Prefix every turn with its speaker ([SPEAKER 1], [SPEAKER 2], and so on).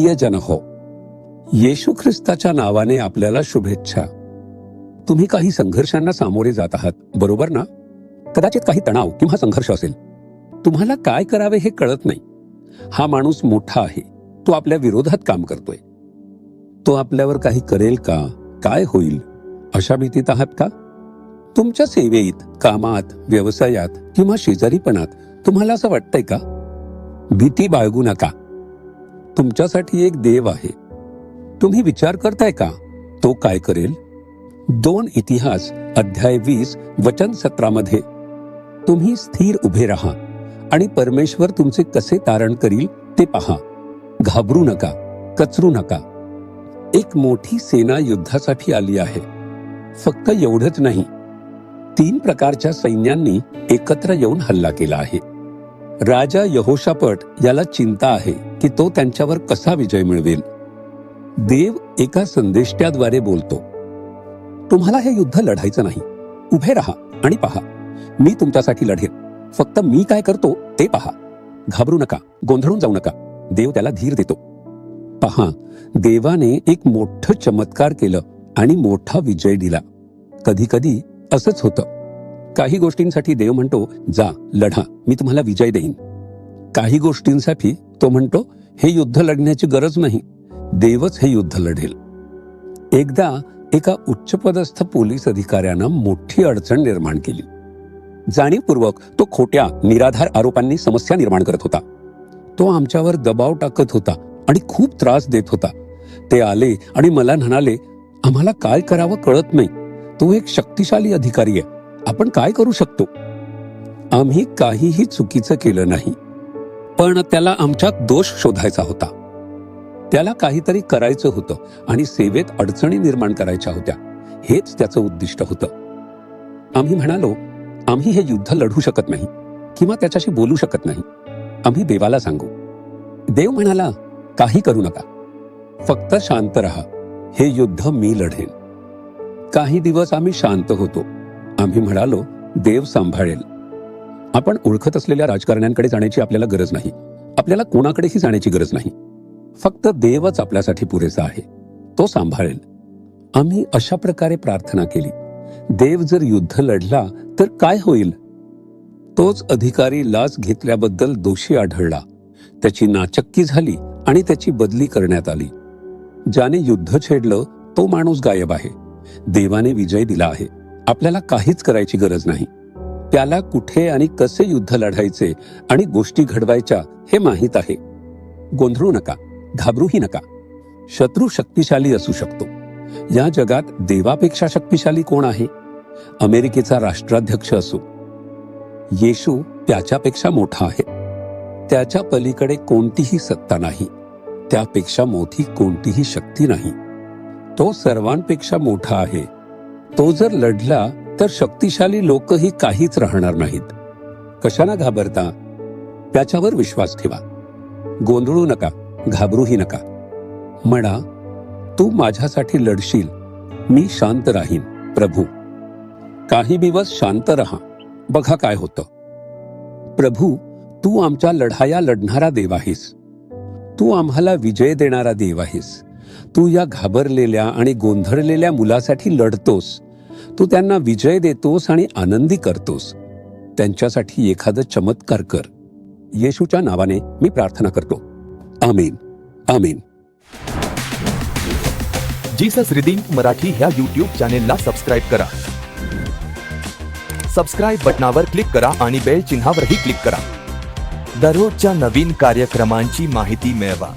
[SPEAKER 1] प्रियजन हो, येशू ख्रिस्ताच्या नावाने आपल्याला शुभेच्छा. तुम्ही काही संघर्षांना सामोरे जात आहात, बरोबर ना? कदाचित काही तणाव किंवा संघर्ष असेल. तुम्हाला काय करावे हे कळत नाही. हा माणूस मोठा आहे, तो आपल्या विरोधात काम करतोय. तो आपल्यावर काही करेल का? काय होईल? अशा भीतीत आहात का? तुमच्या सेवेत, कामात, व्यवसायात किंवा शेजारीपणात तुम्हाला असं वाटतंय का? भीती बाळगू नका. तुमच्यासाठी एक देव आहे. तुम्ही विचार करताय का तो काय करेल? 2 इतिहास अध्याय 20 वचन 17 मध्ये तुम्ही स्थिर उभे राहा आणि परमेश्वर तुमचे कसे तारण करील ते पहा. घाबरू नका, कचरू नका. एक मोठी सेना युद्धासाठी आली आहे. फक्त एवढंच नाही, 3 प्रकारच्या सैन्यांनी एकत्र येऊन हल्ला केला आहे. राजा यहोशापट याला चिंता आहे की तो त्यांच्यावर कसा विजय मिळवेल. देव एका संदेष्ट्याद्वारे बोलतो, तुम्हाला हे युद्ध लढायचं नाही. उभे राहा आणि पहा, मी तुमच्यासाठी लढेन. फक्त मी काय करतो ते पहा. घाबरू नका, गोंधळून जाऊ नका. देव त्याला धीर देतो. पहा, देवाने एक मोठं चमत्कार केलं आणि मोठा विजय दिला. कधी कधी असंच होतं. काही गोष्टींसाठी देव म्हणतो, जा लढा, मी तुम्हाला विजय देईन. काही गोष्टींसाठी तो म्हणतो, हे युद्ध लढण्याची गरज नाही, देवच हे युद्ध लढेल. एकदा एका उच्चपदस्थ पोलीस अधिकाऱ्यानं मोठी अडचण निर्माण केली. जाणीवपूर्वक तो खोट्या निराधार आरोपांनी समस्या निर्माण करत होता. तो आमच्यावर दबाव टाकत होता आणि खूप त्रास देत होता. ते आले आणि मला म्हणाले, आम्हाला काय करावं कळत नाही. तो एक शक्तिशाली अधिकारी आहे, आपण काय करू शकतो? आम्ही काहीही चुकीचं केलं नाही, पण त्याला आमच्यात दोष शोधायचा होता. त्याला काहीतरी करायचं होतं आणि सेवेत अडचणी निर्माण करायच्या होत्या. हेच त्याचं उद्दिष्ट होतं. आम्ही म्हणालो, आम्ही हे युद्ध लढू शकत नाही किंवा त्याच्याशी बोलू शकत नाही. आम्ही देवाला सांगू. देव म्हणाला, काही करू नका, फक्त शांत राहा, हे युद्ध मी लढेन. काही दिवस आम्ही शांत होतो. आम्ही म्हणालो, देव सांभाळेल. आपण ओळखत असलेल्या राजकारण्यांकडे जाण्याची आपल्याला गरज नाही. आपल्याला कोणाकडेही जाण्याची गरज नाही. फक्त देवच आपल्यासाठी पुरेसा आहे, तो सांभाळेल. आम्ही अशा प्रकारे प्रार्थना केली, देव जर युद्ध लढला तर काय होईल? तोच अधिकारी लाच घेतल्याबद्दल दोषी आढळला. त्याची नाचक्की झाली आणि त्याची बदली करण्यात आली. ज्याने युद्ध छेडलं तो माणूस गायब आहे. देवाने विजय दिला आहे. आपल्याला काहीच करायची गरज नाही. त्याला कुठे आणि कसे युद्ध लढायचे आणि गोष्टी घडवायच्या हे माहीत आहे. गोंधळू नका, घाबरूही नका. शत्रू शक्तिशाली असू शकतो. या जगात देवापेक्षा शक्तिशाली कोण आहे? अमेरिकेचा राष्ट्राध्यक्ष असो, येशू त्याच्यापेक्षा मोठा आहे. त्याच्या पलीकडे कोणतीही सत्ता नाही. त्यापेक्षा मोठी कोणतीही शक्ती नाही. तो सर्वांपेक्षा मोठा आहे. तो जर लढला तर शक्तिशाली लोकही काहीच राहणार नाहीत. कशाला घाबरता? त्याच्यावर विश्वास ठेवा. गोंधळू नका, घाबरूही नका. म्हणा, तू माझ्यासाठी लढशील, मी शांत राहीन प्रभू. काही दिवस शांत रहा, बघा काय होतं. प्रभू, तू आमच्या लढाया लढणारा देव आहेस. तू आम्हाला विजय देणारा देव आहेस. तू या घाबरलेल्या आणि गोंधळलेल्या मुलासाठी लढतोस. तू त्यांना विजय देतोस आणि आनंदी करतोस. त्यांच्यासाठी एखादं चमत्कार कर. येशूच्या नावाने मी प्रार्थना करतो. आमीन, आमीन.
[SPEAKER 2] जीसस रिडीम्ड मराठी ह्या यूट्यूब चॅनेलला सबस्क्राईब करा. सबस्क्राईब बटनावर क्लिक करा आणि बेल चिन्हावरही क्लिक करा. दररोजच्या नवीन कार्यक्रमांची माहिती मिळवा.